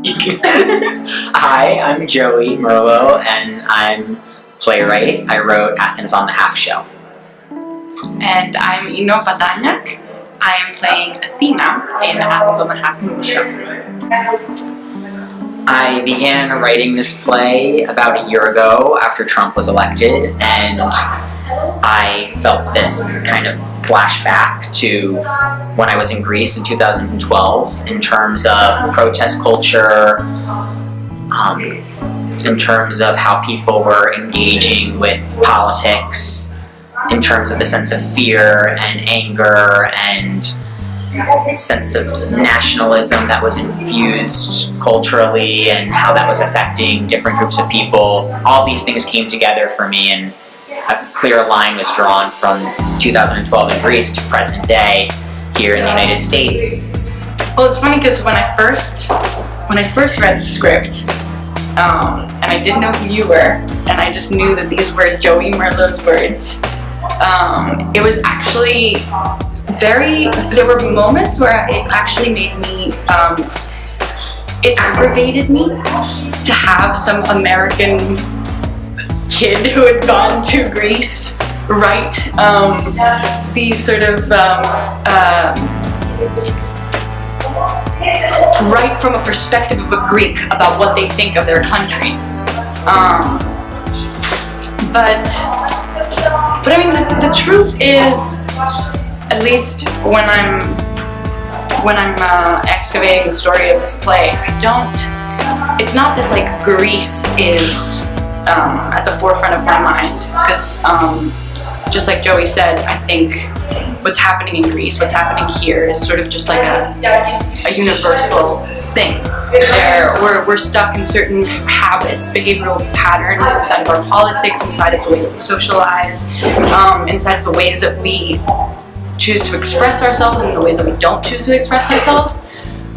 Hi, I'm Joey Merlo, and I'm playwright. I wrote Athens on the Half Shell. And I'm Ino Badanyak. I am playing Athena in Athens on the Half Shell. I began writing this play about a year ago after Trump was elected, and I felt this kind of flashback to when I was in Greece in 2012 in terms of protest culture, in terms of how people were engaging with politics, in terms of the sense of fear and anger and sense of nationalism that was infused culturally and how that was affecting different groups of people. All these things came together for me, and a clear line was drawn from 2012 in Greece to present day here in the United States. Well, it's funny because when I first read the script, and I didn't know who you were, and I just knew that these were Joey Merlo's words, it was actually there were moments where it actually made me, it aggravated me to have some American kid who had gone to Greece write these sort of write from a perspective of a Greek about what they think of their country. But I mean, the truth is, at least when I'm excavating the story of this play, it's not that like Greece is at the forefront of my mind, because just like Joey said, I think what's happening in Greece, what's happening here is sort of just like a universal thing. We're stuck in certain habits, behavioral patterns inside of our politics, inside of the way that we socialize, inside of the ways that we choose to express ourselves and the ways that we don't choose to express ourselves.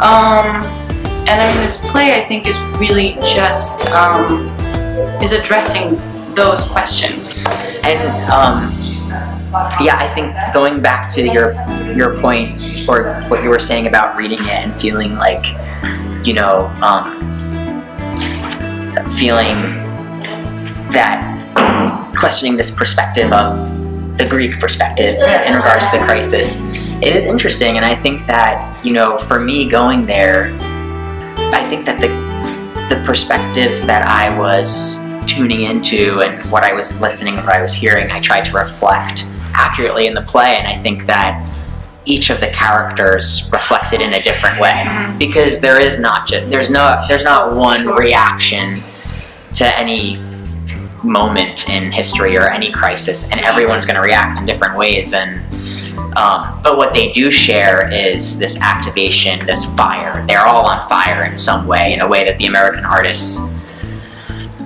And I mean, this play, I think, is really just is addressing those questions. And yeah, I think going back to your point, or what you were saying about reading it and feeling like, you know, feeling that, questioning this perspective of the Greek perspective in regards to the crisis, it is interesting. And I think that, you know, for me going there, I think that the perspectives that I was tuning into and what I was listening and what I was hearing, I tried to reflect accurately in the play. And I think that each of the characters reflects it in a different way, because there's not one reaction to any moment in history or any crisis, and everyone's going to react in different ways. And but what they do share is this activation, this fire. They're all on fire in some way, in a way that the American artists,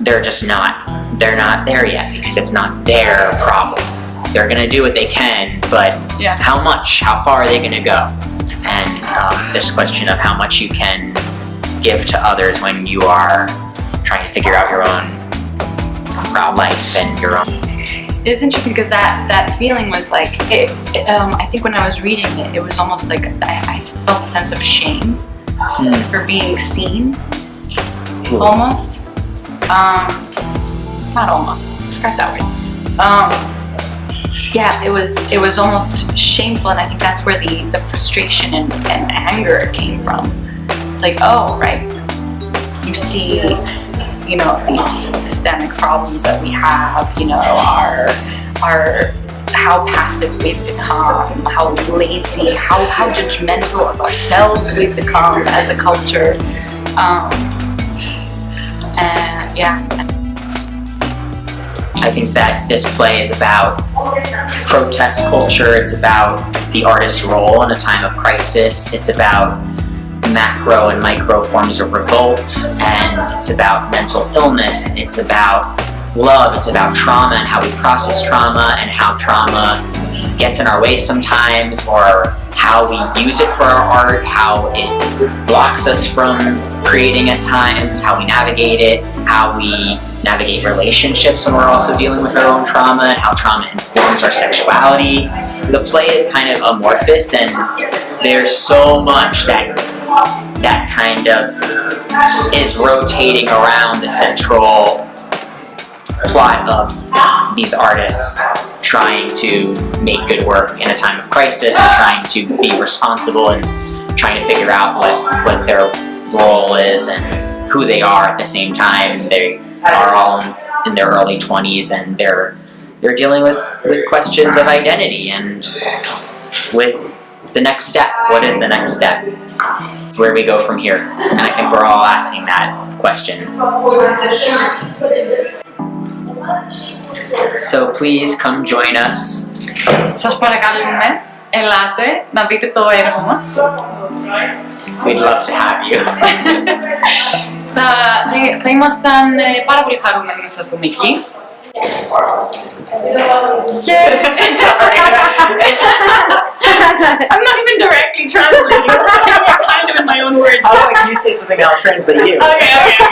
they're not there yet, because it's not their problem. They're going to do what they can, but how much? How far are they going to go? And this question of how much you can give to others when you are trying to figure out your own life and your own. It's interesting because that feeling was like, I think when I was reading it, it was almost like I felt a sense of shame for being seen, almost. Not almost, scrap that word. Yeah, it was almost shameful, and I think that's where the frustration and anger came from. It's like, oh, right, you see, you know, these systemic problems that we have, you know, our how passive we've become, how lazy, how judgmental of ourselves we've become as a culture. And yeah. I think that this play is about protest culture. It's about the artist's role in a time of crisis. It's about macro and micro forms of revolt, and it's about mental illness. It's about love. It's about trauma and how we process trauma, and how trauma gets in our way sometimes, or how we use it for our art, how it blocks us from creating at times, how we navigate it, how we navigate relationships when we're also dealing with our own trauma, and how trauma informs our sexuality. The play is kind of amorphous, and there's so much that that kind of is rotating around the central plot of these artists trying to make good work in a time of crisis and trying to be responsible and trying to figure out what their role is and who they are at the same time. They are all in their early 20s and they're dealing with questions of identity and with the next step. What is the next step? Where do we go from here? And I think we're all asking that question. So please come join us. Σας παρακαλούμε, ελάτε να δείτε το έργο μας. We'd love to have you. θα ήμασταν πάρα πολύ χαρούμενοι να σας δούμε εκεί. Και... I'm not even directly translating. I'm kind of in my own words. I'll let you say something and I'll translate you. Okay.